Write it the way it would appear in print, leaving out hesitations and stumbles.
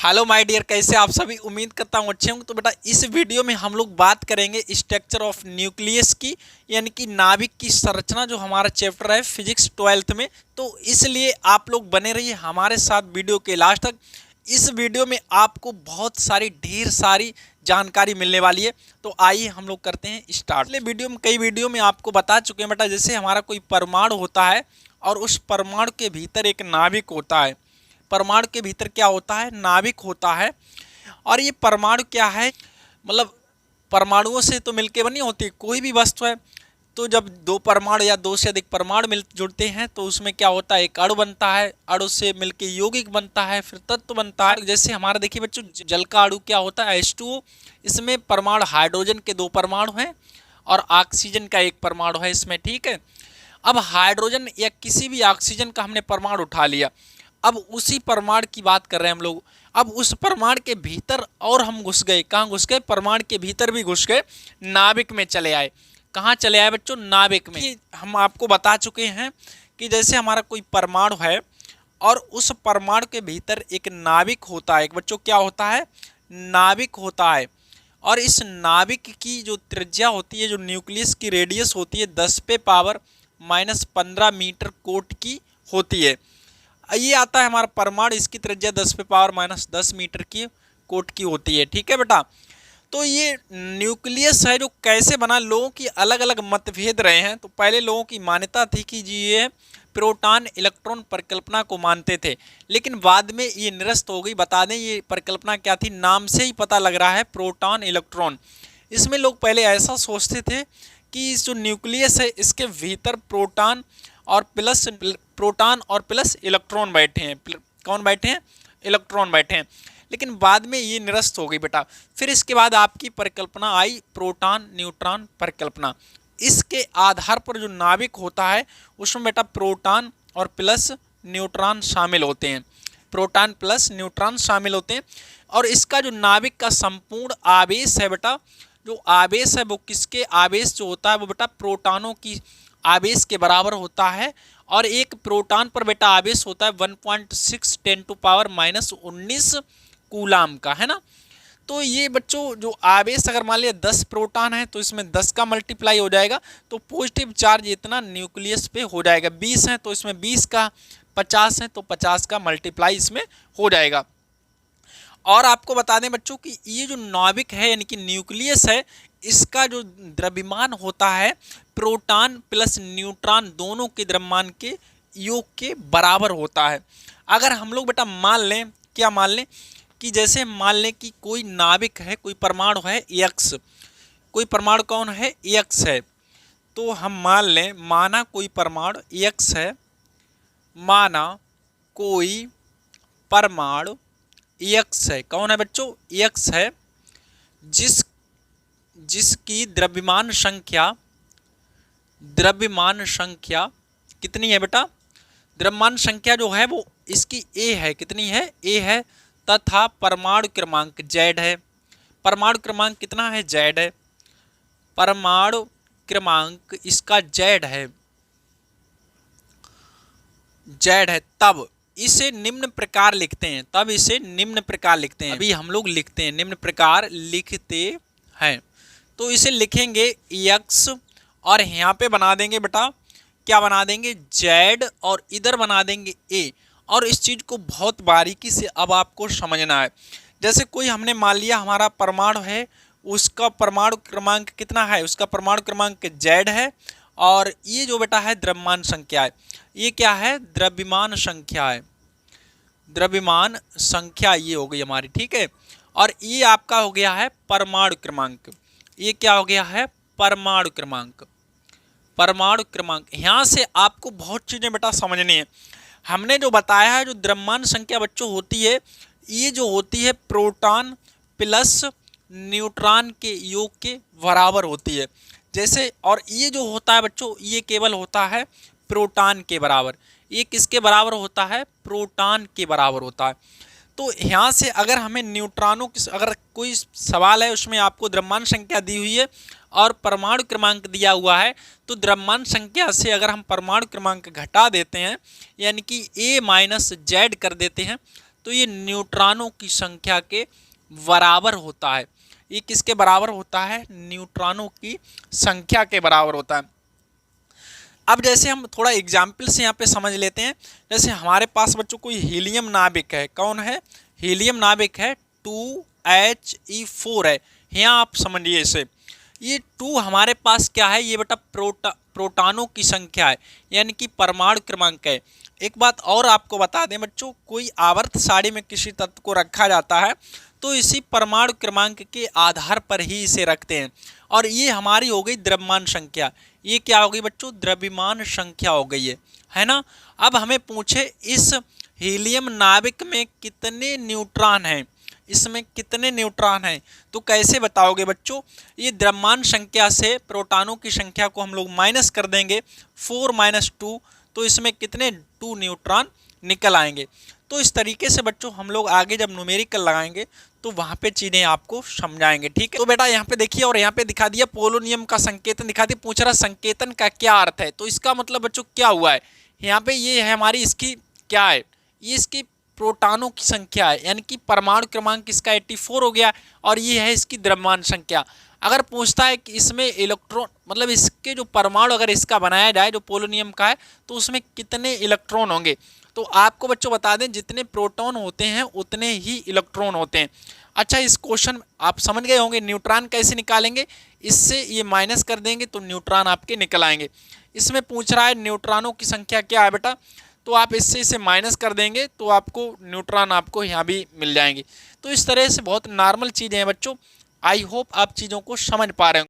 Hello my dear, कैसे आप सभी। उम्मीद करता हूँ अच्छे होंगे। तो बेटा इस वीडियो में हम लोग बात करेंगे स्ट्रक्चर ऑफ न्यूक्लियस की, यानी कि नाभिक की संरचना, जो हमारा चैप्टर है फिजिक्स 12th में। तो इसलिए आप लोग बने रहिए हमारे साथ वीडियो के लास्ट तक। इस वीडियो में आपको बहुत सारी ढेर सारी जानकारी मिलने वाली है। तो आइए हम लोग करते हैं स्टार्ट। पिछले वीडियो में कई वीडियो में आपको बता चुके हैं बेटा, जैसे हमारा कोई परमाणु होता है और उस परमाणु के भीतर एक नाभिक होता है। परमाणु के भीतर क्या होता है? नाभिक होता है। और ये परमाणु क्या है? मतलब परमाणुओं से तो मिलके बनी होती कोई भी वस्तु है। तो जब दो परमाणु या दो से अधिक परमाणु मिल जुड़ते हैं तो उसमें क्या होता है? एक अणु बनता है। अणु से मिलके यौगिक बनता है, फिर तत्व बनता है। जैसे हमारा देखिए बच्चों, जल का अणु क्या होता है? H2O। इसमें परमाणु हाइड्रोजन के 2 परमाणु हैं और ऑक्सीजन का 1 परमाणु है इसमें, ठीक है। अब हाइड्रोजन या किसी भी ऑक्सीजन का हमने परमाणु उठा लिया। अब उसी परमाणु की बात कर रहे हैं हम लोग। अब उस परमाणु के भीतर और हम घुस गए। कहाँ घुस गए? परमाणु के भीतर भी घुस गए, नाभिक में चले आए। कहाँ चले आए बच्चों? नाभिक में। हम आपको बता चुके हैं कि जैसे हमारा कोई परमाणु है और उस परमाणु के भीतर एक नाभिक होता है। एक बच्चों क्या होता है? नाभिक होता है। और इस नाभिक की जो त्रिज्या होती है, जो न्यूक्लियस की रेडियस होती है, 10⁻⁻15 मीटर कोट की होती है। ये आता है हमारा परमाणु, इसकी त्रिज्या 10⁻⁻10 मीटर की कोट की होती है, ठीक है बेटा। तो ये न्यूक्लियस है जो कैसे बना, लोगों की अलग अलग मतभेद रहे हैं। तो पहले लोगों की मान्यता थी कि जी ये प्रोटॉन इलेक्ट्रॉन परिकल्पना को मानते थे, लेकिन बाद में ये निरस्त हो गई। बता दें ये परिकल्पना क्या थी, नाम से ही पता लग रहा है, प्रोटॉन इलेक्ट्रॉन। इसमें लोग पहले ऐसा सोचते थे कि जो न्यूक्लियस है इसके भीतर प्रोटॉन और प्लस इलेक्ट्रॉन बैठे हैं। कौन बैठे हैं? इलेक्ट्रॉन बैठे हैं। लेकिन बाद में ये निरस्त हो गई बेटा। फिर इसके बाद आपकी परिकल्पना आई प्रोटॉन न्यूट्रॉन परिकल्पना। इसके आधार पर जो नाभिक होता है उसमें बेटा प्रोटॉन और प्लस न्यूट्रॉन शामिल होते हैं। प्रोटॉन प्लस न्यूट्रॉन शामिल होते हैं। और इसका जो नाभिक का संपूर्ण आवेश है बेटा, जो आवेश है वो किसके आवेश जो होता है वो बेटा प्रोटॉनों की आवेश के बराबर होता है। और एक प्रोटॉन पर बेटा आवेश होता है 1.6 10⁻⁻19 कूलाम का, है ना। तो ये बच्चों जो आवेश अगर मान लिया 10 प्रोटॉन है तो इसमें 10 का मल्टीप्लाई हो जाएगा, तो पॉजिटिव चार्ज इतना न्यूक्लियस पे हो जाएगा। 20 है तो इसमें 20 का, 50 है तो 50 का मल्टीप्लाई इसमें हो जाएगा। और आपको बता दें बच्चों कि ये जो नाभिक है यानी कि न्यूक्लियस है, इसका जो द्रव्यमान होता है प्रोटॉन प्लस न्यूट्रॉन दोनों के द्रव्यमान के योग के बराबर होता है। अगर हम लोग बेटा मान लें, क्या मान लें कि जैसे मान लें कि कोई नाभिक है, कोई परमाणु है X। कोई परमाणु कौन है? X है। तो हम मान लें, माना कोई परमाणु X है, माना कोई परमाणु X है। कौन है बच्चों? X है। जिसकी द्रव्यमान संख्या कितनी है बेटा? द्रव्यमान संख्या जो है वो इसकी A है। कितनी है? A है। तथा परमाणु क्रमांक Z है। परमाणु क्रमांक कितना है? Z है। परमाणु क्रमांक इसका Z है। तब इसे निम्न प्रकार लिखते हैं। अभी हम लोग लिखते हैं, निम्न प्रकार लिखते हैं। तो इसे लिखेंगे X और यहाँ पे बना देंगे बेटा, क्या बना देंगे? Z और इधर बना देंगे A। और इस चीज़ को बहुत बारीकी से अब आपको समझना है। जैसे कोई हमने मान लिया हमारा परमाणु है, उसका परमाणु क्रमांक कितना है? उसका परमाणु क्रमांक Z है। और ये जो बेटा है द्रव्यमान संख्या है। ये क्या है? द्रव्यमान संख्या है। द्रव्यमान संख्या ये हो गई हमारी, ठीक है। और ये आपका हो गया है परमाणु क्रमांक। ये क्या हो गया है? परमाणु क्रमांक। यहाँ से आपको बहुत चीज़ें बेटा समझनी है। हमने जो बताया है, जो द्रव्यमान संख्या बच्चों होती है, ये जो होती है प्रोटॉन प्लस न्यूट्रॉन के योग के बराबर होती है। जैसे, और ये जो होता है बच्चों, ये केवल होता है प्रोटॉन के बराबर। ये किसके बराबर होता है? प्रोटॉन के बराबर होता है। तो यहाँ से अगर हमें न्यूट्रॉनों की, अगर कोई सवाल है उसमें आपको द्रव्यमान संख्या दी हुई है और परमाणु क्रमांक दिया हुआ है, तो द्रव्यमान संख्या से अगर हम परमाणु क्रमांक घटा देते हैं यानी कि A - Z कर देते हैं, तो ये न्यूट्रॉनों की संख्या के बराबर होता है। ये किसके बराबर होता है? न्यूट्रॉनों की संख्या के बराबर होता है। अब जैसे हम थोड़ा एग्जाम्पल से यहाँ पे समझ लेते हैं। जैसे हमारे पास बच्चों कोई हीलियम नाभिक है। कौन है? हीलियम नाभिक है, 2He4 है। यहाँ आप समझिए इसे, ये 2 हमारे पास क्या है? ये बेटा प्रोटॉनों की संख्या है, यानी कि परमाणु क्रमांक है। एक बात और आपको बता दें बच्चों, कोई आवर्त सारणी में किसी तत्व को रखा जाता है तो इसी परमाणु क्रमांक के आधार पर ही इसे रखते हैं। और ये हमारी हो गई द्रव्यमान संख्या। ये क्या हो गई बच्चों? द्रव्यमान संख्या हो गई है ना। अब हमें पूछे इस हीलियम नाभिक में कितने न्यूट्रॉन हैं, इसमें कितने न्यूट्रॉन हैं, तो कैसे बताओगे बच्चों? ये द्रव्यमान संख्या से प्रोटॉनों की संख्या को हम लोग माइनस कर देंगे, 4 - 2, तो इसमें कितने 2 न्यूट्रॉन निकल आएंगे। तो इस तरीके से बच्चों हम लोग आगे जब न्यूमेरिकल लगाएंगे तो वहाँ पे चीज़ें आपको समझाएंगे, ठीक है। तो बेटा यहाँ पे देखिए, और यहाँ पे दिखा दिया पोलोनियम का संकेतन दिखा दिया। पूछ रहा संकेतन का क्या अर्थ है, तो इसका मतलब बच्चों क्या हुआ है? यहाँ पे ये है हमारी, इसकी क्या है? ये इसकी प्रोटॉनों की संख्या है, यानी कि परमाणु क्रमांक इसका 84 हो गया, और ये है इसकी द्रव्यमान संख्या। अगर पूछता है कि इसमें इलेक्ट्रॉन, मतलब इसके जो परमाणु अगर इसका बनाया जाए जो पोलोनियम का है, तो उसमें कितने इलेक्ट्रॉन होंगे, तो आपको बच्चों बता दें जितने प्रोटॉन होते हैं उतने ही इलेक्ट्रॉन होते हैं। अच्छा, इस क्वेश्चन आप समझ गए होंगे न्यूट्रॉन कैसे निकालेंगे। इससे ये माइनस कर देंगे तो न्यूट्रॉन आपके निकल आएंगे। इसमें पूछ रहा है न्यूट्रॉनों की संख्या क्या है बेटा, तो आप इससे इसे माइनस कर देंगे तो आपको न्यूट्रॉन आपको यहाँ भी मिल जाएंगे। तो इस तरह से बहुत नॉर्मल चीज़ें हैं बच्चों। आई होप आप चीज़ों को समझ पा रहे हैं।